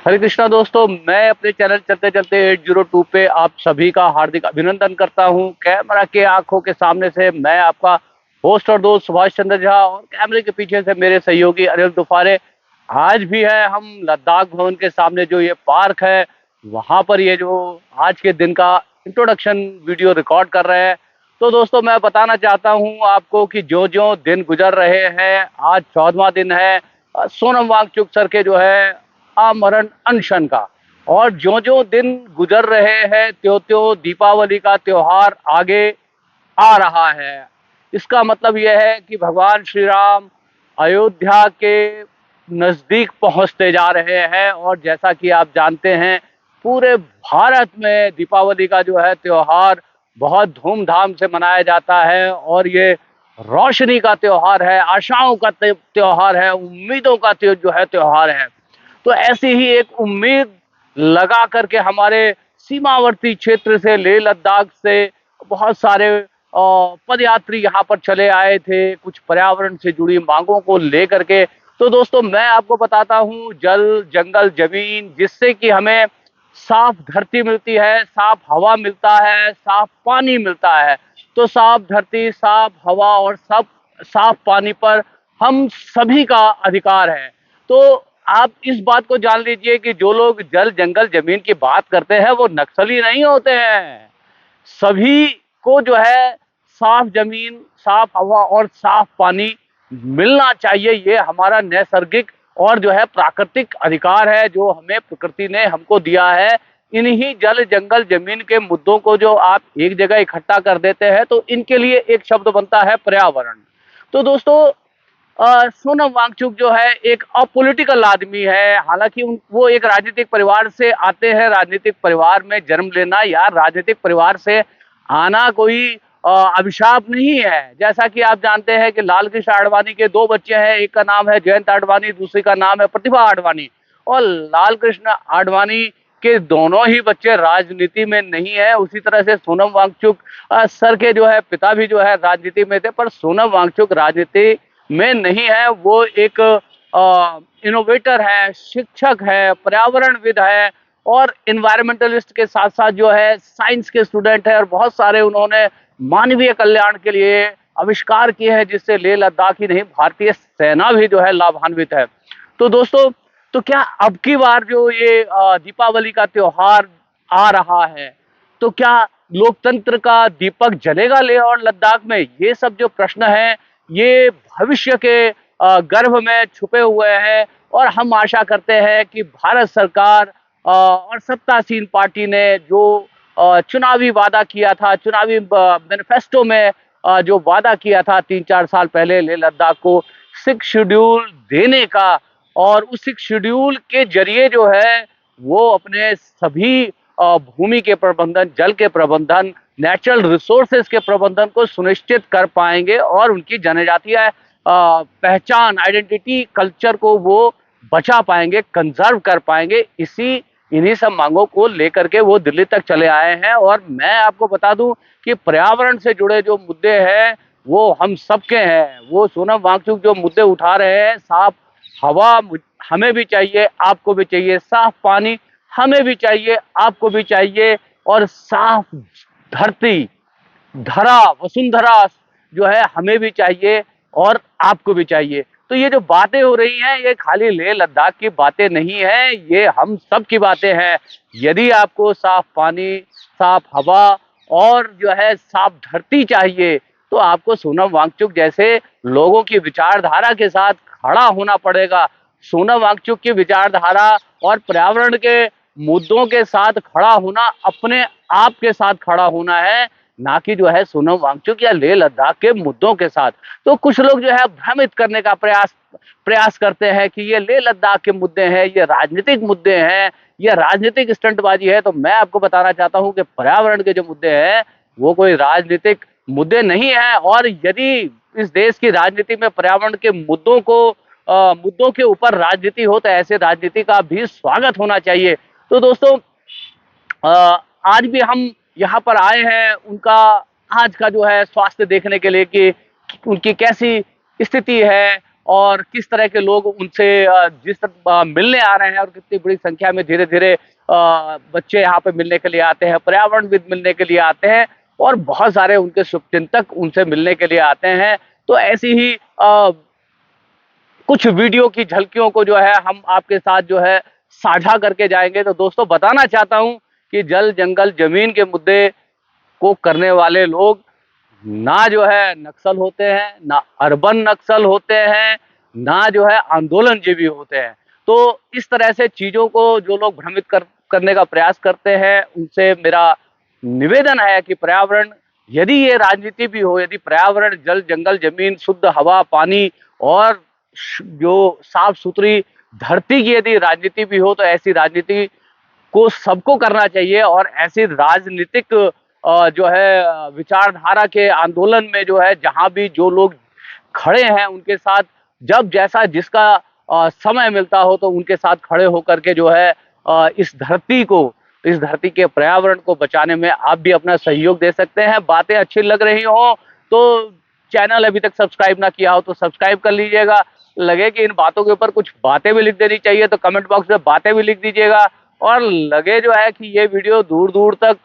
हरे कृष्णा दोस्तों, मैं अपने चैनल चलते चलते 802 पे आप सभी का हार्दिक अभिनंदन करता हूं। कैमरा के आंखों के सामने से मैं आपका होस्ट और दोस्त सुभाष चंद्र झा और कैमरे के पीछे से मेरे सहयोगी अनिल दुफारे। आज भी है हम लद्दाख भवन के सामने जो ये पार्क है, वहां पर ये जो आज के दिन का इंट्रोडक्शन वीडियो रिकॉर्ड कर रहे हैं। तो दोस्तों, मैं बताना चाहता हूं आपको कि जो जो दिन गुजर रहे हैं, आज 14वां दिन है सोनम वांगचुक सर के जो है आमरण अनशन का। और जो जो दिन गुजर रहे हैं, त्यों त्यों दीपावली का त्योहार आगे आ रहा है। इसका मतलब यह है कि भगवान श्री राम अयोध्या के नजदीक पहुंचते जा रहे हैं। और जैसा कि आप जानते हैं, पूरे भारत में दीपावली का जो है त्योहार बहुत धूमधाम से मनाया जाता है। और ये रोशनी का त्योहार है, आशाओं का त्योहार है, उम्मीदों का जो है त्योहार है। तो ऐसी ही एक उम्मीद लगा करके हमारे सीमावर्ती क्षेत्र से, लेह लद्दाख से बहुत सारे पदयात्री यहाँ पर चले आए थे, कुछ पर्यावरण से जुड़ी मांगों को लेकर के। तो दोस्तों, मैं आपको बताता हूँ, जल, जंगल, जमीन, जिससे कि हमें साफ धरती मिलती है, साफ हवा मिलता है, साफ पानी मिलता है। तो साफ धरती, साफ हवा और सब साफ पानी पर हम सभी का अधिकार है। तो आप इस बात को जान लीजिए कि जो लोग जल, जंगल, जमीन की बात करते हैं, वो नक्सली नहीं होते हैं। सभी को जो है साफ जमीन, साफ हवा और साफ पानी मिलना चाहिए। ये हमारा नैसर्गिक और जो है प्राकृतिक अधिकार है, जो हमें प्रकृति ने हमको दिया है। इन्हीं जल, जंगल, जमीन के मुद्दों को जो आप एक जगह इकट्ठा कर देते हैं, तो इनके लिए एक शब्द बनता है पर्यावरण। तो दोस्तों, सोनम वांगचुक जो है एक अपॉलिटिकल आदमी है। हालांकि वो एक राजनीतिक परिवार से आते हैं। राजनीतिक परिवार में जन्म लेना या राजनीतिक परिवार से आना कोई अभिशाप नहीं है। जैसा कि आप जानते हैं कि लाल कृष्ण आडवाणी के दो बच्चे हैं, एक का नाम है जयंत आडवाणी, दूसरी का नाम है प्रतिभा आडवाणी। और लाल कृष्ण आडवाणी के दोनों ही बच्चे राजनीति में नहीं है। उसी तरह से सोनम वांगचुक सर के जो है पिता भी जो है राजनीति में थे, पर सोनम वांगचुक राजनीति में नहीं है। वो एक इनोवेटर है, शिक्षक है, पर्यावरणविद है और इन्वायरमेंटलिस्ट के साथ साथ जो है साइंस के स्टूडेंट है। और बहुत सारे उन्होंने मानवीय कल्याण के लिए आविष्कार किए हैं, जिससे लेह लद्दाख ही नहीं, भारतीय सेना भी जो है लाभान्वित है। तो दोस्तों, तो क्या अब की बार जो ये दीपावली का त्योहार आ रहा है, तो क्या लोकतंत्र का दीपक जलेगा लेह और लद्दाख में? ये सब जो प्रश्न है, ये भविष्य के गर्भ में छुपे हुए हैं। और हम आशा करते हैं कि भारत सरकार और सत्तासीन पार्टी ने जो चुनावी वादा किया था, चुनावी मैनिफेस्टो में जो वादा किया था 3-4 साल पहले लेह लद्दाख को 6 शेड्यूल देने का, और उस 6 शेड्यूल के जरिए जो है वो अपने सभी भूमि के प्रबंधन, जल के प्रबंधन, नेचुरल रिसोर्सेज के प्रबंधन को सुनिश्चित कर पाएंगे और उनकी जनजातीय पहचान, आइडेंटिटी, कल्चर को वो बचा पाएंगे, कंजर्व कर पाएंगे। इन्हीं सब मांगों को लेकर के वो दिल्ली तक चले आए हैं। और मैं आपको बता दूं कि पर्यावरण से जुड़े जो मुद्दे हैं, वो हम सबके हैं। वो सोनम वांगचुक जो मुद्दे उठा रहे हैं, साफ हवा हमें भी चाहिए, आपको भी चाहिए, साफ पानी हमें भी चाहिए, आपको भी चाहिए, और साफ धरती, धरा, वसुंधरा जो है हमें भी चाहिए और आपको भी चाहिए। तो ये जो बातें हो रही हैं, ये खाली लेह लद्दाख की बातें नहीं है, ये हम सब की बातें हैं। यदि आपको साफ पानी, साफ हवा और जो है साफ धरती चाहिए, तो आपको सोनम वांगचुक जैसे लोगों की विचारधारा के साथ खड़ा होना पड़ेगा। सोनम वांगचुक की विचारधारा और पर्यावरण के मुद्दों के साथ खड़ा होना अपने आप के साथ खड़ा होना है, ना कि जो है सोनम वांगचुक या लेह लद्दाख के मुद्दों के साथ। तो कुछ लोग जो है भ्रमित करने का प्रयास करते हैं कि ये लेह लद्दाख के मुद्दे हैं, ये राजनीतिक मुद्दे हैं, ये राजनीतिक स्टंटबाजी है। तो मैं आपको बताना चाहता हूं कि पर्यावरण के जो मुद्दे हैं, वो कोई राजनीतिक मुद्दे नहीं है। और यदि इस देश की राजनीति में पर्यावरण के मुद्दों के ऊपर राजनीति हो, तो ऐसे राजनीति का भी स्वागत होना चाहिए। तो दोस्तों, आज भी हम यहाँ पर आए हैं उनका आज का जो है स्वास्थ्य देखने के लिए कि उनकी कैसी स्थिति है और किस तरह के लोग उनसे मिलने आ रहे हैं और कितनी बड़ी संख्या में धीरे धीरे बच्चे यहाँ पे मिलने के लिए आते हैं, पर्यावरणविद मिलने के लिए आते हैं और बहुत सारे उनके शुभचिंतक उनसे मिलने के लिए आते हैं। तो ऐसी ही कुछ वीडियो की झलकियों को जो है हम आपके साथ जो है साझा करके जाएंगे। तो दोस्तों बताना चाहता हूं कि जल जंगल जमीन के मुद्दे को करने वाले लोग ना जो है नक्सल होते हैं, ना अर्बन नक्सल होते हैं, ना जो है आंदोलनजीवी होते हैं। तो इस तरह से चीजों को जो लोग करने का प्रयास करते हैं उनसे मेरा निवेदन है कि पर्यावरण, यदि ये राजनीति भी हो, यदि पर्यावरण जल जंगल जमीन शुद्ध हवा पानी और जो साफ सुथरी धरती की यदि राजनीति भी हो, तो ऐसी राजनीति को सबको करना चाहिए और ऐसी राजनीतिक जो है विचारधारा के आंदोलन में जो है जहां भी जो लोग खड़े हैं उनके साथ जब जैसा जिसका समय मिलता हो तो उनके साथ खड़े होकर के जो है इस धरती के पर्यावरण को बचाने में आप भी अपना सहयोग दे सकते हैं। बातें अच्छी लग रही हो तो चैनल अभी तक सब्सक्राइब ना किया हो तो सब्सक्राइब कर लीजिएगा। लगे कि इन बातों के ऊपर कुछ बातें भी लिख देनी चाहिए तो कमेंट बॉक्स में बातें भी लिख दीजिएगा। और लगे जो है कि ये वीडियो दूर दूर तक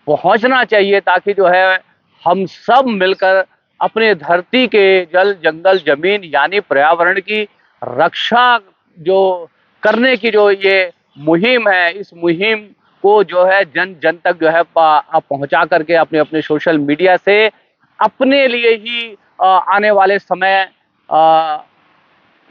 पहुंचना चाहिए ताकि जो है हम सब मिलकर अपने धरती के जल जंगल जमीन यानी पर्यावरण की रक्षा जो करने की जो ये मुहिम है, इस मुहिम को जो है जन जन तक जो है आप पहुंचा करके अपने अपने सोशल मीडिया से अपने लिए ही आने वाले समय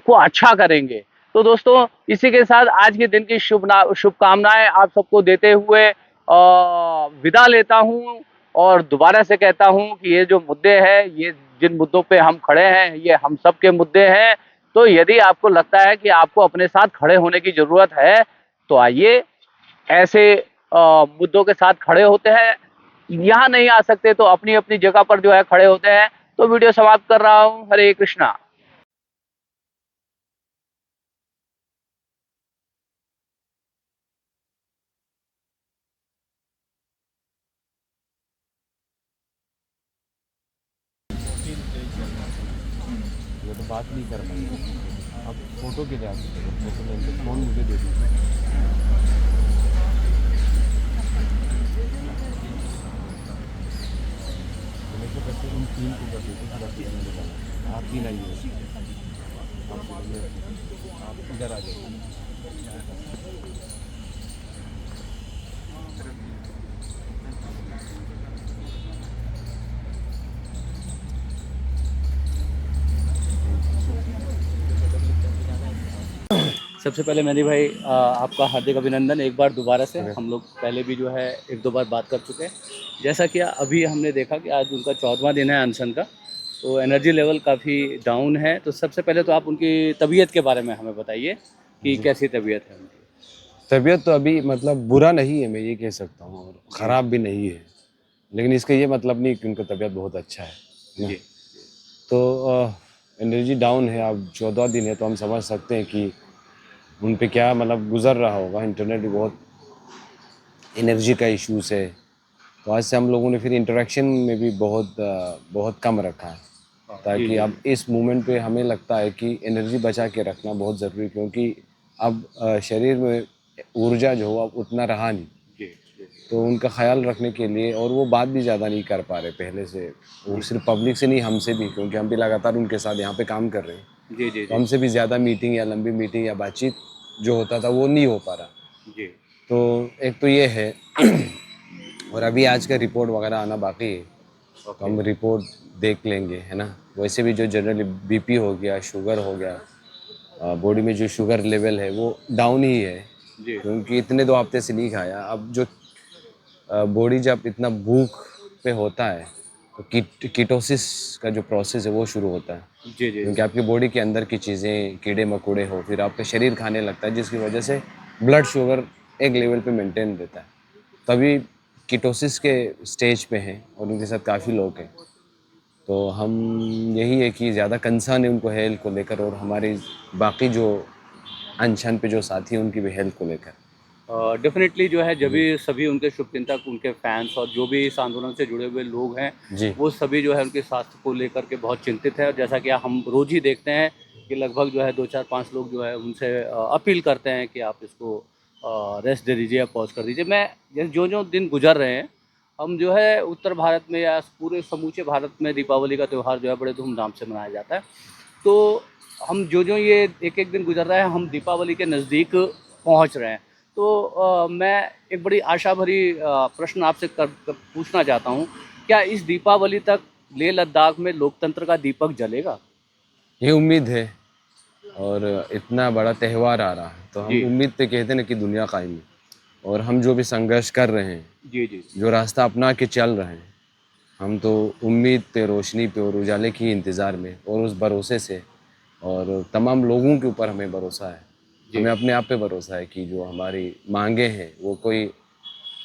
को अच्छा करेंगे। तो दोस्तों इसी के साथ आज के दिन की शुभकामनाएं आप सबको देते हुए विदा लेता हूं और दोबारा से कहता हूं कि ये जो मुद्दे हैं, ये जिन मुद्दों पे हम खड़े हैं, ये हम सब के मुद्दे हैं। तो यदि आपको लगता है कि आपको अपने साथ खड़े होने की जरूरत है तो आइए ऐसे मुद्दों के साथ खड़े होते हैं। यहाँ नहीं आ सकते तो अपनी अपनी जगह पर जो है खड़े होते हैं। तो वीडियो समाप्त कर रहा हूँ। हरे कृष्णा। ये तो बात नहीं कर पाएंगे। अब फोटो के लिए आते हैं, फोटो लेंगे, फ़ोन मुझे दे दीजिए। मेरे को करते उन 3 को कर देते हैं, बाकी मैंने बताया आप 3 आइए, आप इधर आ जाइए। सबसे पहले मेहदी भाई आपका हार्दिक अभिनंदन एक बार दोबारा से। हम लोग पहले भी जो है एक दो बार बात कर चुके हैं। जैसा कि अभी हमने देखा कि आज उनका 14वां दिन है अनशन का, तो एनर्जी लेवल काफ़ी डाउन है। तो सबसे पहले तो आप उनकी तबीयत के बारे में हमें बताइए कि कैसी तबीयत है उनकी। तबीयत तो अभी मतलब बुरा नहीं है, मैं ये कह सकता हूँ, और ख़राब भी नहीं है, लेकिन इसका ये मतलब नहीं कि उनका तबीयत बहुत अच्छा है ना। जी तो एनर्जी डाउन है, अब 14 दिन है, तो हम समझ सकते हैं कि उन पे क्या मतलब गुजर रहा होगा। इंटरनेट भी बहुत एनर्जी का इश्यूज़ है, तो आज से हम लोगों ने फिर इंटरेक्शन में भी बहुत कम रखा है, ताकि अब इस मोमेंट पे हमें लगता है कि एनर्जी बचा के रखना बहुत ज़रूरी है, क्योंकि अब शरीर में ऊर्जा जो हो अब उतना रहा नहीं। तो उनका ख्याल रखने के लिए, और वो बात भी ज़्यादा नहीं कर पा रहे पहले से, वो सिर्फ पब्लिक से नहीं हमसे भी, क्योंकि हम भी लगातार उनके साथ यहाँ पे काम कर रहे हैं। जी जी तो हमसे भी ज़्यादा मीटिंग या लंबी मीटिंग या बातचीत जो होता था वो नहीं हो पा रहा। जी तो एक तो ये है और अभी आज का रिपोर्ट वगैरह आना बाकी है, तो हम रिपोर्ट देख लेंगे, है ना। वैसे भी जो जनरली बीपी हो गया, शुगर हो गया, बॉडी में जो शुगर लेवल है वो डाउन ही है, जी क्योंकि इतने 2 हफ्ते से नहीं खाया। अब जो बॉडी जब इतना भूख पे होता है तो कीटोसिस का जो प्रोसेस है वो शुरू होता है, जी जी क्योंकि आपकी बॉडी के अंदर की चीज़ें कीड़े मकोड़े हो, फिर आपका शरीर खाने लगता है, जिसकी वजह से ब्लड शुगर एक लेवल पे मेंटेन रहता है। तभी कीटोसिस के स्टेज पे हैं और उनके साथ काफ़ी लोग हैं। तो हम यही है कि ज़्यादा कंसर्न है उनको हेल्थ को लेकर, और हमारे बाकी जो अनशन पे जो साथी हैं उनकी भी हेल्थ को लेकर। डेफिनेटली जो है जब भी सभी उनके शुभचिंतक, उनके फैंस और जो भी इस आंदोलन से जुड़े हुए लोग हैं, जी वो सभी जो है उनके स्वास्थ्य को लेकर के बहुत चिंतित है। और जैसा कि हम रोज़ ही देखते हैं कि लगभग जो है 2-4-5 लोग जो है उनसे अपील करते हैं कि आप इसको रेस्ट दे दीजिए या पॉज़ कर दीजिए। मैं जैसे जो-जो दिन गुज़र रहे हैं, हम जो है उत्तर भारत में या पूरे समूचे भारत में दीपावली का त्यौहार जो है बड़े धूमधाम से मनाया जाता है। तो हम जो-जो ये एक-एक दिन गुज़र रहा है, हम दीपावली के नज़दीक पहुँच रहे हैं। तो मैं एक बड़ी आशा भरी प्रश्न आपसे पूछना चाहता हूँ, क्या इस दीपावली तक लेह लद्दाख में लोकतंत्र का दीपक जलेगा? ये उम्मीद है। और इतना बड़ा त्यौहार आ रहा है तो हम जी। उम्मीद पे कहते हैं ना कि दुनिया कायम है। और हम जो भी संघर्ष कर रहे हैं, जी, जी। जो रास्ता अपना के चल रहे हैं, हम तो उम्मीद पे, रोशनी पे और उजाले की इंतज़ार में और उस भरोसे से, और तमाम लोगों के ऊपर हमें भरोसा है। जी। हमें अपने आप पे भरोसा है कि जो हमारी मांगे हैं वो कोई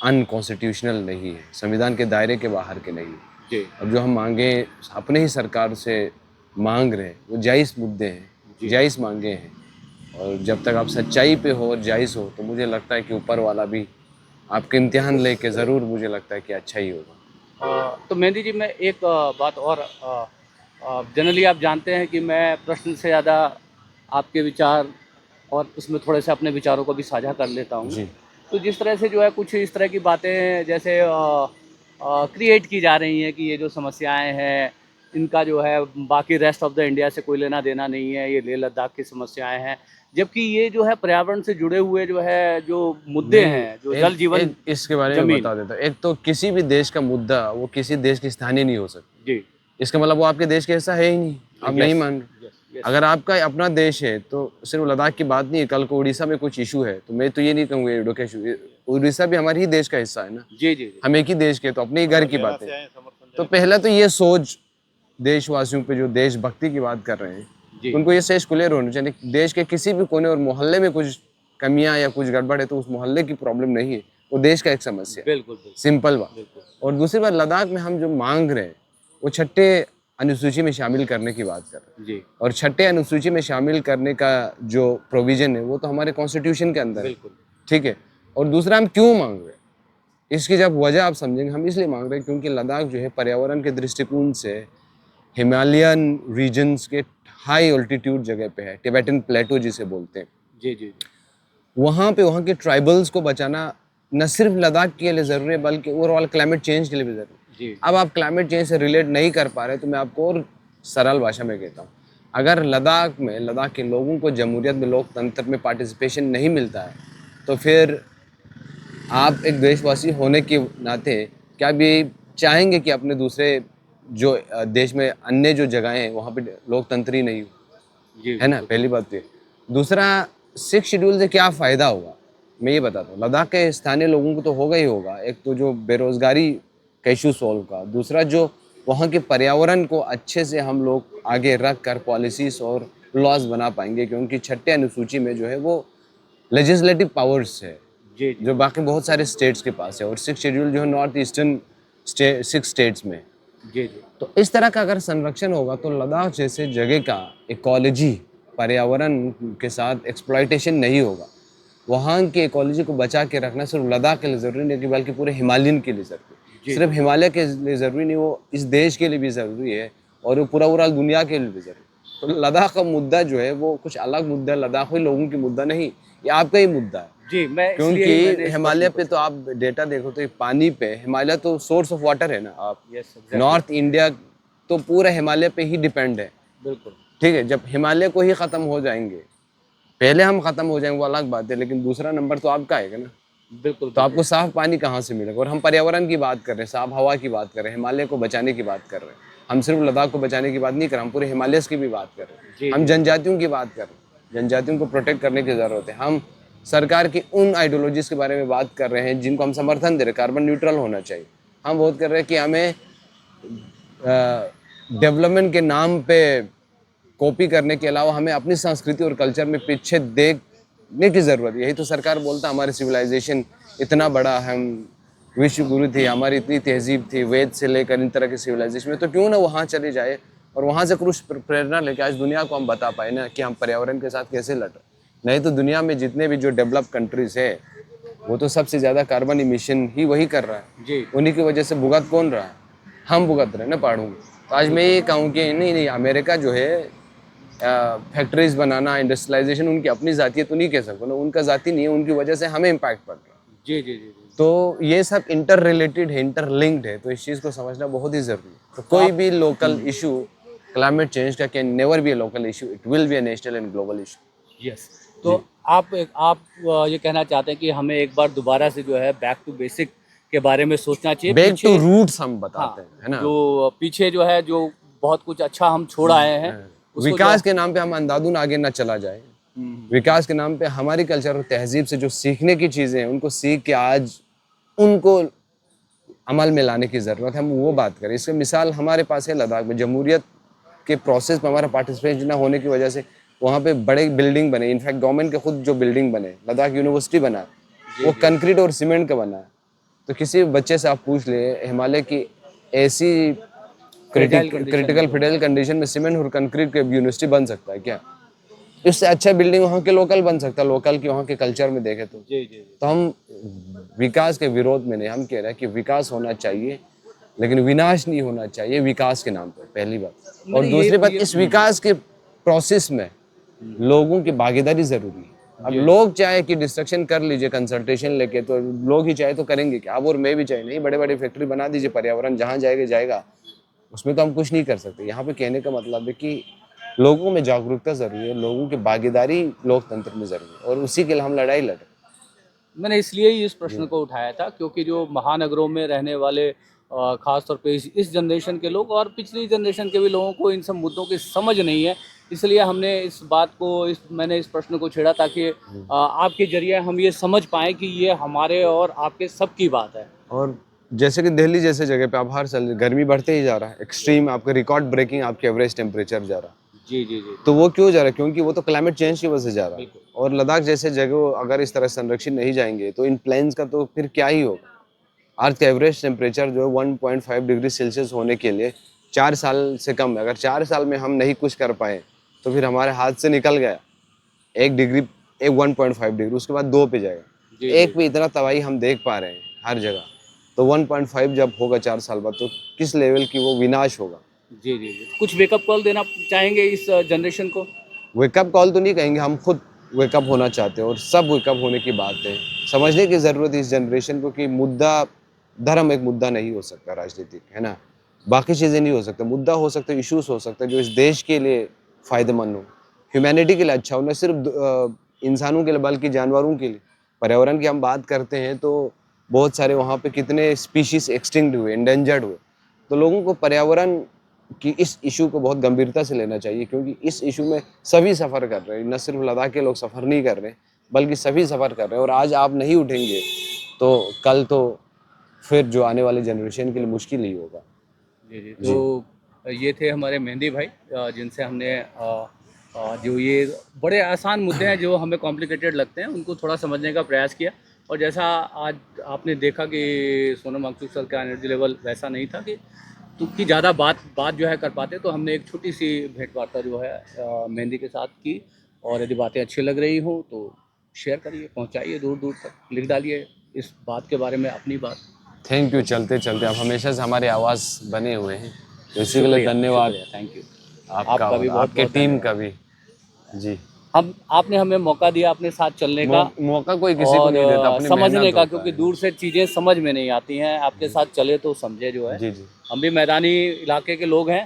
अनकॉन्स्टिट्यूशनल नहीं है, संविधान के दायरे के बाहर के नहीं है। जी। अब जो हम मांगे अपने ही सरकार से मांग रहे हैं वो जायज़ मुद्दे हैं, जी। जायज़ मांगे हैं। और जब तक आप सच्चाई पे हो और जायज़ हो तो मुझे लगता है कि ऊपर वाला भी आपके इम्तिहान लेके ज़रूर, मुझे लगता है कि अच्छा ही होगा। तो मेहंदी जी, मैं एक बात और जनरली आप जानते हैं कि मैं प्रश्न से ज़्यादा आपके विचार और उसमें थोड़े से अपने विचारों को भी साझा कर लेता हूँ। जी, तो जिस तरह से जो है कुछ इस तरह की बातें जैसे क्रिएट की जा रही हैं कि ये जो समस्याएं हैं, इनका जो है बाकी रेस्ट ऑफ द इंडिया से कोई लेना देना नहीं है, ये लेह लद्दाख की समस्याएं हैं, जबकि ये जो है पर्यावरण से जुड़े हुए जो है जो मुद्दे नहीं, हैं, जो जल एक जीवन एक इसके बारे में जमीन। बता देता हूँ। एक तो किसी भी देश का मुद्दा वो किसी देश की स्थानीय नहीं हो सकता। जी। इसका मतलब वो आपके देश का हिस्सा है ही नहीं, आप नहीं यस। मान रहे। यस। यस। अगर आपका अपना देश है तो सिर्फ लद्दाख की बात नहीं है, कल को उड़ीसा में कुछ इशू है तो मैं तो ये नहीं कहूँगा ये इशू है। उड़ीसा भी हमारे ही देश का हिस्सा है ना, जी, जी, जी। हम एक ही देश के, तो अपने ही घर की बात है। तो पहला तो ये सोच देशवासियों पे जो देशभक्ति की बात कर रहे हैं, जी। उनको ये सेज क्लियर होना चाहिए। देश के किसी भी कोने और मोहल्ले में कुछ कमियां या कुछ गड़बड़ है तो उस मोहल्ले की प्रॉब्लम नहीं है, वो देश का एक समस्या है। बिल्कुल, बिल्कुल, सिंपल बात। बिल्कुल। और दूसरी बात, लद्दाख में हम जो मांग रहे हैं वो छठे अनुसूची में शामिल करने की बात कर रहे हैं। जी, और छठे अनुसूची में शामिल करने का जो प्रोविजन है वो तो हमारे कॉन्स्टिट्यूशन के अंदर है, बिल्कुल। ठीक है। और दूसरा, हम क्यों मांग रहे हैं इसकी जब वजह आप समझेंगे, हम इसलिए मांग रहे हैं क्योंकि लद्दाख जो है पर्यावरण के दृष्टिकोण से हिमालयन रीजन्स के हाई ऑल्टीट्यूड जगह पे है, टिबेटन प्लेटो जिसे बोलते हैं। जी, जी, वहाँ पे वहाँ के ट्राइबल्स को बचाना न सिर्फ लद्दाख के लिए ज़रूरी है बल्कि ओवरऑल क्लाइमेट चेंज के लिए भी ज़रूरी है। जी। अब आप क्लाइमेट चेंज से रिलेट नहीं कर पा रहे तो मैं आपको और सरल भाषा में कहता हूँ, अगर लद्दाख में लद्दाख के लोगों को जमहूरियत में लोकतंत्र में पार्टिसिपेशन नहीं मिलता है तो फिर आप एक देशवासी होने के नाते क्या भी चाहेंगे कि अपने दूसरे जो देश में अन्य जो जगहें हैं वहाँ पे लोकतंत्र ही नहीं हो, जी, है ना? बिल्कुल। पहली बात तो ये। दूसरा, 6 शेड्यूल से क्या फ़ायदा होगा मैं ये बताता हूँ। लद्दाख के स्थानीय लोगों को तो होगा ही होगा, एक तो जो बेरोज़गारी का इशू सॉल्व का, दूसरा जो वहाँ के पर्यावरण को अच्छे से हम लोग आगे रख कर पॉलिसीज़ और लॉज बना पाएंगे क्योंकि छठे अनुसूची में जो है वो लेजिस्लेटिव पावर्स है जी, जी, जो बाकी बहुत सारे स्टेट्स के पास है, और 6 शेड्यूल जो है नॉर्थ ईस्टर्न 6 स्टेट्स में। जी, जी, तो इस तरह का अगर संरक्षण होगा तो लद्दाख जैसे जगह का इकोलॉजी, पर्यावरण के साथ एक्सप्लॉयटेशन नहीं होगा। वहाँ की इकोलॉजी को बचा के रखना सिर्फ लद्दाख के लिए ज़रूरी नहीं कि बल्कि पूरे हिमालयन के लिए ज़रूरी है। जी। सिर्फ हिमालय के लिए ज़रूरी नहीं, वो इस देश के लिए भी ज़रूरी है और वो पूरा ओवरऑल दुनिया के लिए भी ज़रूरी है। तो लद्दाख का मुद्दा जो है वो कुछ अलग मुद्दा है, लद्दाखी लोगों की मुद्दा नहीं, ये आपका ही मुद्दा है। जी, मैं इसलिए ही मैंने क्योंकि इस हिमालय प्रश्न पे तो आप डेटा देखो तो ये पानी पे, हिमालय तो सोर्स ऑफ वाटर है ना, आप को यस, एग्ज़ैक्टली, नॉर्थ इंडिया तो पूरा हिमालय पे ही डिपेंड है, बिल्कुल। ठीक है। जब हिमालय को ही ख़त्म हो जाएंगे, पहले हम ख़त्म हो जाएंगे वो अलग बात है, लेकिन दूसरा नंबर तो आपका आएगा ना। बिल्कुल, तो आपको साफ पानी कहाँ से मिलेगा? और हम पर्यावरण की बात कर रहे हैं, साफ हवा की बात कर रहे हैं, हिमालय को बचाने की बात कर रहे हैं। हम सिर्फ लद्दाख को बचाने की बात नहीं कर रहे, हम पूरे हिमालयस की भी बात कर रहे हैं। जी, हम जी। जनजातियों की बात कर रहे हैं, जनजातियों को प्रोटेक्ट करने की ज़रूरत है। हम सरकार की उन आइडियोलॉजीज़ के बारे में बात कर रहे हैं जिनको हम समर्थन दे रहे हैं, कार्बन न्यूट्रल होना चाहिए। हम बात कर रहे हैं कि हमें डेवलपमेंट के नाम पे कॉपी करने के अलावा हमें अपनी संस्कृति और कल्चर में पीछे देखने की ज़रूरत है। यही तो सरकार बोलता है हमारी सिविलाइजेशन इतना बड़ा, हम विश्व गुरु थे, हमारी इतनी तहजीब थी वेद से लेकर इन तरह की सिविलाइजेशन में, तो क्यों ना वहाँ चले जाए और वहाँ से कुछ प्रेरणा लेके आज दुनिया को हम बता पाए ना कि हम पर्यावरण के साथ कैसे लड़ रहे। नहीं तो दुनिया में जितने भी जो डेवलप कंट्रीज़ है वो तो सबसे ज़्यादा कार्बन इमिशन ही वही कर रहा है। जी उन्हीं की वजह से भुगत कौन रहा है? हम भुगत रहे हैं ना पहाड़ों में। तो आज मैं ये कहूँ कि नहीं नहीं, अमेरिका जो है फैक्ट्रीज बनाना, इंडस्ट्रियलाइजेशन उनकी अपनी ज़ाती तो नहीं कह सकते ना, उनका ज़ाती नहीं है, उनकी वजह से हमें इम्पैक्ट पड़ रहा है। जी जी जी जी। तो ये सब इंटर रिलेटेड है, इंटरलिंक्ड है, तो इस चीज़ को समझना बहुत ही ज़रूरी है। तो कोई भी लोकल इशू क्लाइमेट चेंज का can never be A local issue, it will be A national and global issue. Yes, तो आप ये कहना चाहते हैं कि हमें एक बार दोबारा से जो है बैक टू बेसिक के बारे में सोचना चाहिए। बैक टू पीछे रूट्स हम बताते हाँ, हैं, है ना? जो पीछे जो है जो बहुत कुछ अच्छा हम छोड़ आए हैं उसको जो विकास के नाम पे हम अंधाधुन आगे ना चला जाए। हम्म, विकास के नाम पे हमारी कल्चर और तहजीब से जो सीखने की चीज़ें हैं उनको सीख के आज उनको अमल में लाने की ज़रूरत है, हम वो बात करें। इसकी मिसाल हमारे पास है लद्दाख में, जमहूरियत के प्रोसेस में हमारा पार्टिसिपेशन ना होने की वजह से वहाँ पे बड़े बिल्डिंग बने, इनफैक्ट गवर्नमेंट के खुद जो बिल्डिंग बने, लद्दाख यूनिवर्सिटी बना, वो कंक्रीट और सीमेंट का बना है। तो किसी बच्चे से आप पूछ ले हिमालय की ऐसी क्रिटिकल फिडेल कंडीशन में सीमेंट और कंक्रीट का यूनिवर्सिटी बन सकता है क्या? इससे अच्छा बिल्डिंग वहाँ के लोकल बन सकता है, लोकल की वहाँ के कल्चर में देखे तो। जी जी जी। तो हम विकास के विरोध में नहीं, हम कह रहे हैं कि विकास होना चाहिए लेकिन विनाश नहीं होना चाहिए विकास के नाम पर, पहली बात। और दूसरी बात, इस विकास के प्रोसेस में लोगों की भागीदारी जरूरी है। अब लोग चाहे कि डिस्ट्रक्शन कर लीजिए कंसल्टेशन लेके, तो लोग ही चाहे तो करेंगे क्या? आप और मैं भी चाहे नहीं, बड़े बड़े फैक्ट्री बना दीजिए, पर्यावरण जहाँ जाएगा जाएगा, उसमें तो हम कुछ नहीं कर सकते। यहाँ पे कहने का मतलब है कि लोगों में जागरूकता जरूरी है, लोगों की भागीदारी लोकतंत्र में जरूरी है, और उसी के लिए हम लड़ाई लड़ रहे हैं। मैंने इसलिए ही इस प्रश्न को उठाया था क्योंकि जो महानगरों में रहने वाले खास तौर पे इस जनरेशन के लोग और पिछली जनरेशन के भी लोगों को इन सब मुद्दों की समझ नहीं है, इसलिए हमने इस बात को मैंने इस प्रश्न को छेड़ा ताकि आपके जरिए हम ये समझ पाएँ कि ये हमारे और आपके सबकी बात है। और जैसे कि दिल्ली जैसे जगह पे आप हर साल गर्मी बढ़ते ही जा रहा है, एक्सट्रीम आपका रिकॉर्ड ब्रेकिंग आपके एवरेज टेम्परेचर जा रहा है। जी जी जी। तो वो क्यों जा रहा है? क्योंकि वो तो क्लाइमेट चेंज की वजह से जा रहा है। और लद्दाख जैसे जगह अगर इस तरह संरक्षित नहीं जाएंगे तो इन प्लेन्स का तो फिर क्या ही होगा। अर्थ का एवरेज टेम्परेचर जो है 1.5 डिग्री सेल्सियस होने के लिए 4 साल से कम है। अगर 4 साल में हम नहीं कुछ कर पाए तो फिर हमारे हाथ से निकल गया 1 डिग्री, 1.5 डिग्री, उसके बाद 2 पे जाएगा। एक पे इतना तबाही हम देख पा रहे हैं हर जगह, तो 1.5 जब होगा 4 साल बाद, तो किस लेवल की वो विनाश होगा। जी जी जी। कुछ वेकअप कॉल देना चाहेंगे इस जनरेशन को? वेकअप कॉल तो नहीं कहेंगे, हम खुद वेकअप होना चाहते हैं और सब वेकअप होने की बात है। समझने की ज़रूरत है इस जनरेशन को कि मुद्दा, धर्म एक मुद्दा नहीं हो सकता राजनीतिक, है ना? बाकी चीज़ें नहीं हो सकता, मुद्दा हो सकता है, इश्यूज हो सकता है जो इस देश के लिए फ़ायदेमंद हो, ह्यूमैनिटी के लिए अच्छा हो, न सिर्फ इंसानों के लिए बल्कि जानवरों के लिए। पर्यावरण की हम बात करते हैं तो बहुत सारे वहाँ पे कितने स्पीशीज़ एक्सटिंक्ट हुए, एंडेंजर्ड हुए। तो लोगों को पर्यावरण कि इस इशू को बहुत गंभीरता से लेना चाहिए, क्योंकि इस इशू में सभी सफ़र कर रहे हैं, न सिर्फ लद्दाख के लोग सफ़र नहीं कर रहे हैं बल्कि सभी सफ़र कर रहे हैं। और आज आप नहीं उठेंगे तो कल तो फिर जो आने वाली जनरेशन के लिए मुश्किल ही होगा। जी जी। तो ये थे हमारे मेहंदी भाई जिनसे हमने जो ये बड़े आसान मुद्दे हैं जो हमें कॉम्प्लिकेटेड लगते हैं उनको थोड़ा समझने का प्रयास किया। और जैसा आज आपने देखा कि सोनम वांगचुक सर का एनर्जी लेवल वैसा नहीं था कि ज़्यादा बात जो है कर पाते, तो हमने एक छोटी सी भेंट वार्ता जो है मेहंदी के साथ की। और यदि बातें अच्छी लग रही हों तो शेयर करिए, पहुंचाइए दूर दूर तक, लिख डालिए इस बात के बारे में अपनी बात। Thank you. चलते चलते आप हमेशा से हमारी आवाज़ बने हुए हैं, तो इसी के लिए धन्यवाद थैंक यू। आपका आपका भी और बहुत आपके बहुत टीम धन्यवाद। का भी। जी, आपने हमें मौका दिया अपने साथ चलने का मौका कोई किसी को और नहीं देता, अपनी समझने मेहनत का, होता क्योंकि है। दूर से चीज़ें समझ में नहीं आती हैं, आपके साथ चले तो समझे जो है। जी जी। हम भी मैदानी इलाके के लोग हैं,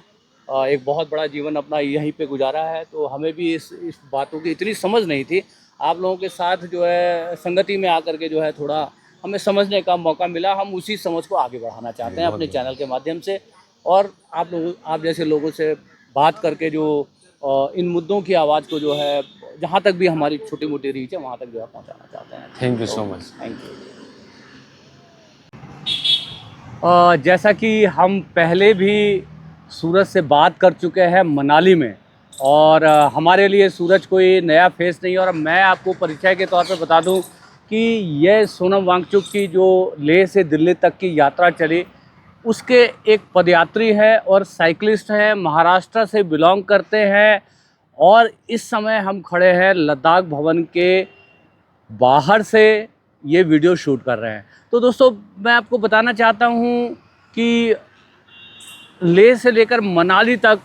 एक बहुत बड़ा जीवन अपना यहीं पे गुजारा है, तो हमें भी इस बातों की इतनी समझ नहीं थी। आप लोगों के साथ जो है संगति में आकर के जो है थोड़ा हमें समझने का मौका मिला। हम उसी समझ को आगे बढ़ाना चाहते हैं अपने चैनल के माध्यम से, और आप जैसे लोगों से बात करके जो इन मुद्दों की आवाज़ को जो है जहाँ तक भी हमारी छोटी मोटी रीच है वहाँ तक जो है पहुँचाना चाहते हैं। Thank you so much. Thank you. जैसा कि हम पहले भी सूरज से बात कर चुके हैं मनाली में, और हमारे लिए सूरज कोई नया फेस नहीं है। और मैं आपको परिचय के तौर पे बता दूं कि यह सोनम वांगचुक की जो लेह से दिल्ली तक की यात्रा चली, उसके एक पदयात्री है और साइकिलिस्ट हैं, महाराष्ट्र से बिलोंग करते हैं। और इस समय हम खड़े हैं लद्दाख भवन के बाहर से, ये वीडियो शूट कर रहे हैं। तो दोस्तों मैं आपको बताना चाहता हूँ कि लेह से लेकर मनाली तक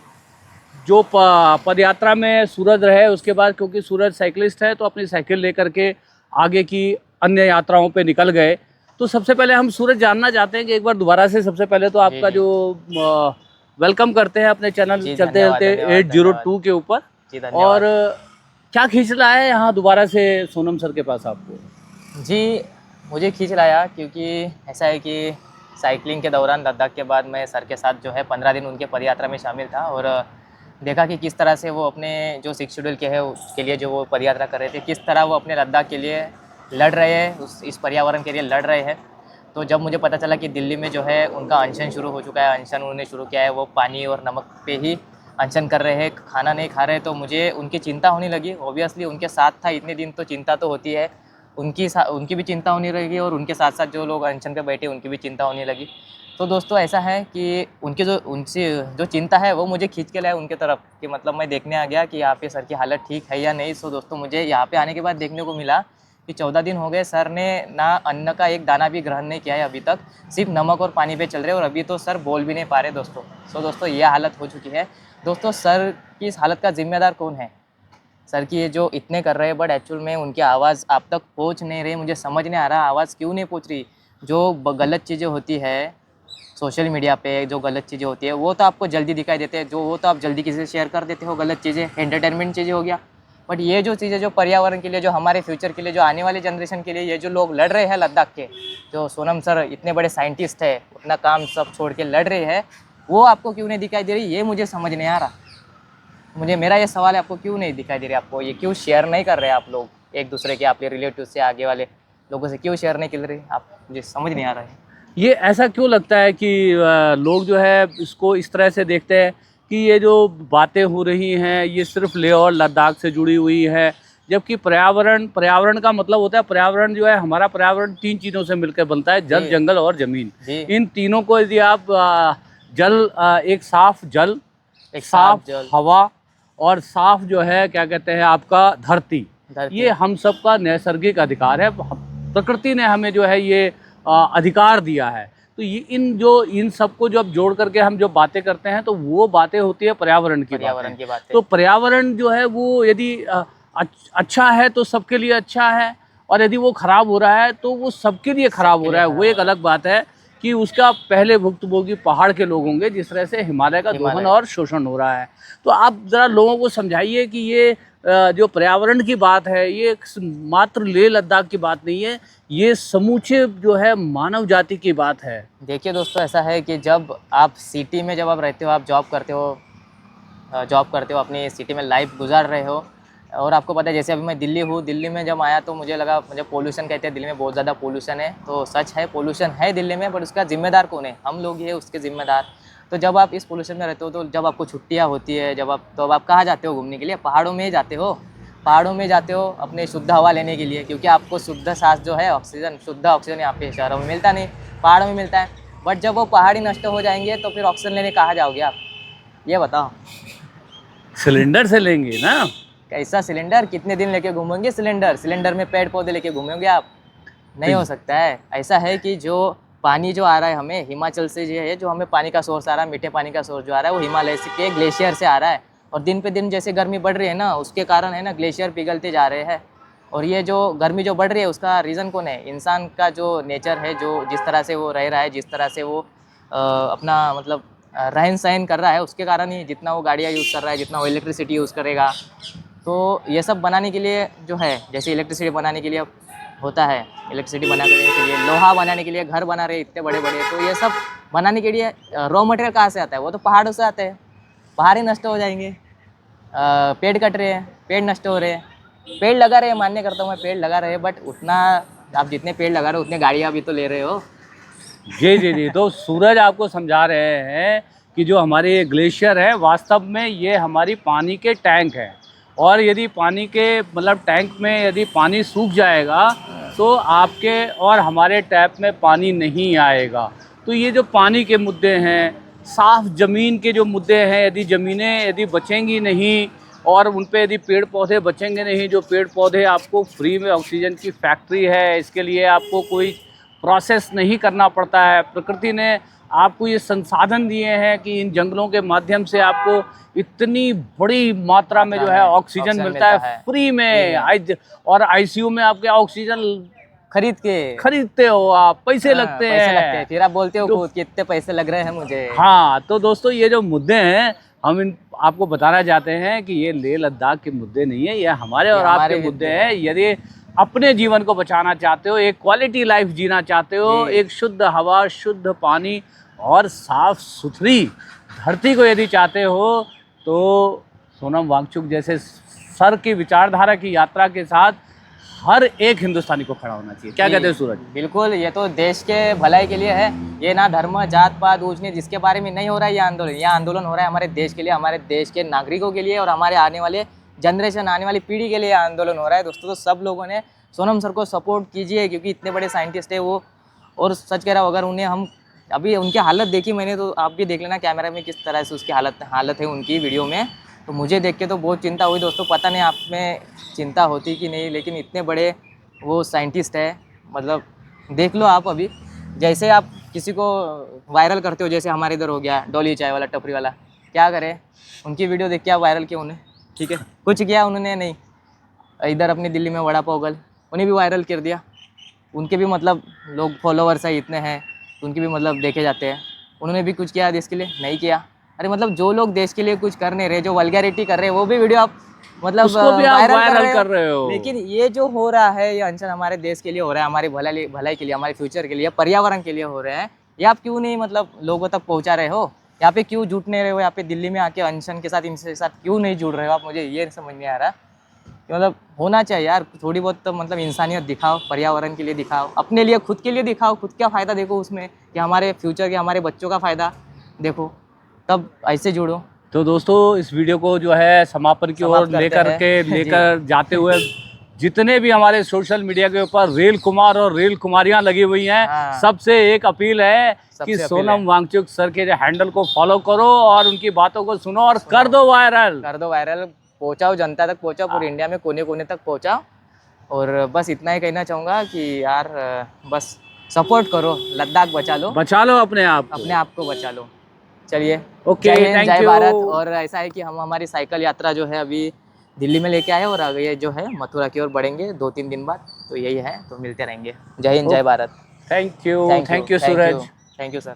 जो पदयात्रा में सूरज रहे, उसके बाद क्योंकि सूरज साइकिलिस्ट है तो अपनी साइकिल लेकर के आगे की अन्य यात्राओं पे निकल गए। तो सबसे पहले हम सूरज जानना चाहते हैं कि एक बार दोबारा से सबसे पहले तो आपका जी। जो वेलकम करते हैं अपने चैनल जी, चलते धन्यवाद, चलते धन्यवाद, 802 के ऊपर। जी और धन्यवाद। क्या खींच रहा है यहाँ दोबारा से सोनम सर के पास आपको? जी, मुझे खींच लाया क्योंकि ऐसा है कि साइकिलिंग के दौरान लद्दाख के बाद मैं सर के साथ जो है 15 दिन उनके पदयात्रा में शामिल था और देखा कि किस तरह से वो अपने जो 6 शेड्यूल के है उसके लिए जो वो पदयात्रा कर रहे थे, किस तरह वो अपने लद्दाख के लिए लड़ रहे हैं, इस पर्यावरण के लिए लड़ रहे हैं। तो जब मुझे पता चला कि दिल्ली में जो है उनका अनशन शुरू हो चुका है, अनशन उन्होंने शुरू किया है, वो पानी और नमक पे ही अनशन कर रहे हैं, खाना नहीं खा रहे, तो मुझे उनकी चिंता होने लगी। ऑब्वियसली उनके साथ था इतने दिन तो चिंता तो होती है, उनकी भी चिंता होने लगी और उनके साथ साथ जो लोग अनशन पे बैठे उनकी भी चिंता होने लगी। तो दोस्तों ऐसा है कि उनसे जो चिंता है वो मुझे खींच के लाया उनके तरफ, कि मतलब मैं देखने आ गया कि यहाँ पे सर की हालत ठीक है या नहीं। सो दोस्तों मुझे यहाँ पे आने के बाद देखने को मिला कि 14 दिन हो गए सर ने ना अन्न का एक दाना भी ग्रहण नहीं किया है अभी तक, सिर्फ नमक और पानी पे चल रहे हैं और अभी तो सर बोल भी नहीं पा रहे दोस्तों। सो दोस्तों ये हालत हो चुकी है। दोस्तों सर की इस हालत का जिम्मेदार कौन है? सर की ये जो इतने कर रहे हैं बट एक्चुअल में उनकी आवाज़ आप तक पहुंच नहीं रही। मुझे समझ नहीं आ रहा आवाज़ क्यों नहीं पहुंच रही। जो गलत चीज़ें होती है सोशल मीडिया पे, जो गलत चीज़ें होती है वो तो आपको जल्दी दिखाई देते हैं, जो वो तो आप जल्दी किसी से शेयर कर देते हो, गलत चीज़ें एंटरटेनमेंट चीज़ें हो गया। बट ये जो चीज़ें जो पर्यावरण के लिए, जो हमारे फ्यूचर के लिए, जो आने वाले जनरेशन के लिए ये जो लोग लड़ रहे हैं लद्दाख के, जो सोनम सर इतने बड़े साइंटिस्ट है, अपना काम सब छोड़ के लड़ रहे हैं, वो आपको क्यों नहीं दिखाई दे रही? ये मुझे समझ नहीं आ रहा। मेरा ये सवाल है, आपको क्यों नहीं दिखाई दे रही? आपको ये क्यों शेयर नहीं कर रहे आप लोग एक दूसरे के, आपके रिलेटिव से, आगे वाले लोगों से क्यों शेयर नहीं कर रहे आप? मुझे समझ नहीं आ रहा है। ये ऐसा क्यों लगता है कि लोग जो है इसको इस तरह से देखते हैं कि ये जो बातें हो रही हैं ये सिर्फ लेह और लद्दाख से जुड़ी हुई है, जबकि पर्यावरण का मतलब होता है, पर्यावरण जो है हमारा पर्यावरण 3 चीज़ों से मिलकर बनता है, जल, जी। जंगल और ज़मीन। जी। इन तीनों को यदि आप एक साफ जल, एक साफ जल, हवा और साफ जो है क्या कहते हैं आपका धरती, ये हम सबका नैसर्गिक अधिकार है। प्रकृति ने हमें जो है ये अधिकार दिया है। तो ये इन सबको जो अब जोड़ करके हम जो बातें करते हैं तो वो बातें होती है पर्यावरण की बातें। तो पर्यावरण जो है वो यदि अच्छा है तो सबके लिए अच्छा है, और यदि वो खराब हो रहा है तो वो सबके लिए खराब हो रहा है। वो एक अलग बात है कि उसका पहले भुक्तभोगी पहाड़ के लोग होंगे, जिस तरह से हिमालय का दोहन और शोषण हो रहा है। तो आप ज़रा लोगों को समझाइए कि ये जो पर्यावरण की बात है ये मात्र लेह लद्दाख की बात नहीं है, ये समूचे जो है मानव जाति की बात है। देखिए दोस्तों ऐसा है कि जब आप सिटी में जब आप रहते हो, आप जॉब करते हो, अपनी सिटी में लाइफ गुजार रहे हो, और आपको पता है जैसे अभी मैं दिल्ली हूँ, दिल्ली में जब आया तो मुझे लगा, मुझे पोल्यूशन कहते हैं दिल्ली में बहुत ज़्यादा पोल्यूशन है। तो सच है पोल्यूशन है दिल्ली में, बट उसका जिम्मेदार कौन है? हम लोग ही है उसके ज़िम्मेदार। तो जब आप इस पोल्यूशन में रहते हो, तो जब आपको छुट्टियाँ होती है, अब आप कहाँ जाते हो घूमने के लिए? पहाड़ों में ही जाते हो। पहाड़ों में जाते हो अपने शुद्ध हवा लेने के लिए, क्योंकि आपको शुद्ध सांस जो है ऑक्सीजन, शुद्ध ऑक्सीजन यहाँ पे शहरों में मिलता नहीं, पहाड़ों में मिलता है। बट जब वो पहाड़ी नष्ट हो जाएंगे तो फिर ऑक्सीजन लेने कहाँ जाओगे आप? ये बताओ। सिलेंडर से लेंगे ना। कैसा सिलेंडर? कितने दिन लेके घूमेंगे सिलेंडर में पेड़ पौधे लेके घूमेंगे आप? नहीं हो सकता है। ऐसा है कि जो पानी जो आ रहा है हमें हिमाचल से, जो है जो हमें पानी का सोर्स आ रहा है, मीठे पानी का सोर्स जो आ रहा है वो हिमालय के ग्लेशियर से आ रहा है। और दिन पे दिन जैसे गर्मी बढ़ रही है ना, उसके कारण है ना ग्लेशियर पिघलते जा रहे हैं। और ये जो गर्मी जो बढ़ रही है उसका रीज़न कौन है? इंसान का जो नेचर है, जो जिस तरह से वो रह रहा है, जिस तरह से वो अपना मतलब रहन सहन कर रहा है, उसके कारण ही जितना वो गाड़ियाँ यूज़ कर रहा है, जितना वो इलेक्ट्रिसिटी यूज़ करेगा। तो ये सब बनाने के लिए जो है, जैसे इलेक्ट्रिसिटी बनाने के लिए होता है, इलेक्ट्रिसिटी बनाने के लिए, लोहा बनाने के लिए घर बना रहे इतने बड़े बड़े, तो ये सब बनाने के लिए रॉ मटेरियल कहाँ से आता है? वो तो पहाड़ों से आते हैं। पहाड़ ही नष्ट हो जाएंगे। पेड़ कट रहे हैं, पेड़ नष्ट हो रहे हैं। पेड़ लगा रहे हैं, मान्य करता हूँ मैं, पेड़ लगा रहे हैं, बट उतना आप जितने पेड़ लगा रहे हो उतने गाड़ियाँ भी तो ले रहे हो। जी जी जी। तो सूरज आपको समझा रहे हैं कि जो हमारे ये ग्लेशियर है वास्तव में ये हमारी पानी के टैंक हैं, और यदि पानी के मतलब टैंक में यदि पानी सूख जाएगा तो आपके और हमारे टैप में पानी नहीं आएगा। तो ये जो पानी के मुद्दे हैं, साफ़ ज़मीन के जो मुद्दे हैं, यदि ज़मीनें यदि बचेंगी नहीं और उन पे यदि पेड़ पौधे बचेंगे नहीं, जो पेड़ पौधे आपको फ्री में ऑक्सीजन की फैक्ट्री है, इसके लिए आपको कोई प्रोसेस नहीं करना पड़ता है। प्रकृति ने आपको ये संसाधन दिए हैं कि इन जंगलों के माध्यम से आपको इतनी बड़ी मात्रा में जो है ऑक्सीजन मिलता है फ्री में। और आईसीयू में आपके ऑक्सीजन खरीदते हो आप, पैसे लगते हैं। फिर आप बोलते हो तो- खुद कितने पैसे लग रहे हैं मुझे। हाँ, तो दोस्तों ये जो मुद्दे हैं, हम इन आपको बताना चाहते हैं कि ये लेह लद्दाख के मुद्दे नहीं है, ये हमारे और आपके मुद्दे हैं। यदि अपने जीवन को बचाना चाहते हो, एक क्वालिटी लाइफ जीना चाहते हो, एक शुद्ध हवा, शुद्ध पानी और साफ सुथरी धरती को यदि चाहते हो, तो सोनम वांगचुक जैसे सर की विचारधारा की यात्रा के साथ हर एक हिंदुस्तानी को खड़ा होना चाहिए। क्या कहते हैं सूरज? बिल्कुल, ये तो देश के भलाई के लिए है। ये ना धर्म, जात पात, ऊंच नीच जिसके बारे में नहीं हो रहा है ये आंदोलन। ये आंदोलन हो रहा है हमारे देश के लिए, हमारे देश के नागरिकों के लिए और हमारे आने वाले जनरेशन, आने वाली पीढ़ी के लिए आंदोलन हो रहा है दोस्तों। तो सब लोगों ने सोनम सर को सपोर्ट कीजिए, क्योंकि इतने बड़े साइंटिस्ट है वो। और सच कह रहा हूँ, अगर उन्हें हम अभी उनकी हालत देखी मैंने, तो आप भी देख लेना कैमरा में किस तरह से उसकी हालत है उनकी वीडियो में। तो मुझे देख के तो बहुत चिंता हुई दोस्तों। पता नहीं आप में चिंता होती कि नहीं, लेकिन इतने बड़े वो साइंटिस्ट है, मतलब देख लो आप। अभी जैसे आप किसी को वायरल करते हो, जैसे हमारे इधर हो गया डॉली चाय वाला, टपरी वाला, क्या करे, उनकी वीडियो देख के आप वायरल किया उन्हें, ठीक है, कुछ किया उन्होंने नहीं। इधर अपनी दिल्ली में वड़ा पाव गर्ल, उन्हें भी वायरल कर दिया। उनके भी मतलब लोग फॉलोवर्स है इतने हैं, तो उनके भी मतलब देखे जाते हैं। उन्होंने भी कुछ किया देश के लिए? नहीं किया। अरे मतलब जो लोग देश के लिए कुछ कर नहीं रहे, जो वल्गैरिटी कर रहे हैं, वो भी वीडियो आप मतलब उसको भी आप वायरल हो। कर रहे हो। लेकिन ये जो हो रहा है, ये अनशन हमारे देश के लिए हो रहा है, हमारी भलाई के लिए, हमारे फ्यूचर के लिए, पर्यावरण के लिए हो रहे हैं। ये आप क्यों नहीं मतलब लोगों तक पहुंचा रहे हो? यहाँ पे क्यों जुट नहीं रहे हो? यहाँ पे दिल्ली में आके अनशन के साथ, इनके साथ क्यों नहीं जुड़ रहे हो आप? मुझे ये समझ नहीं आ रहा। मतलब होना चाहिए यार थोड़ी बहुत तो मतलब इंसानियत दिखाओ, पर्यावरण के लिए दिखाओ, अपने लिए, खुद के लिए दिखाओ, खुद का फ़ायदा देखो उसमें, कि हमारे फ्यूचर के, हमारे बच्चों का फ़ायदा देखो, तब ऐसे जुड़ो। तो दोस्तों इस वीडियो को जो है समापन की ओर लेकर जाते हुए, जितने भी हमारे सोशल मीडिया के ऊपर रेल कुमार और रेल कुमारियां लगी हुई हैं, हाँ। सबसे एक अपील है कि सोनम वांगचुक सर के हैंडल को फॉलो करो और उनकी बातों को सुनो और कर दो वायरल, पहुंचाओ, जनता तक पहुंचाओ, पूरे इंडिया में कोने कोने तक पहुंचाओ। और बस इतना ही कहना चाहूँगा कि यार बस सपोर्ट करो, लद्दाख बचा लो अपने आप को बचा लो। चलिए, ओके, थैंक जय यू। भारत। और ऐसा है कि हम हमारी साइकिल यात्रा जो है अभी दिल्ली में लेके आए और आगे जो है मथुरा की ओर बढ़ेंगे 2-3 दिन बाद। तो यही है, तो मिलते रहेंगे। जय हिंद, जय Bharat. Thank you Suraj. Thank you sir.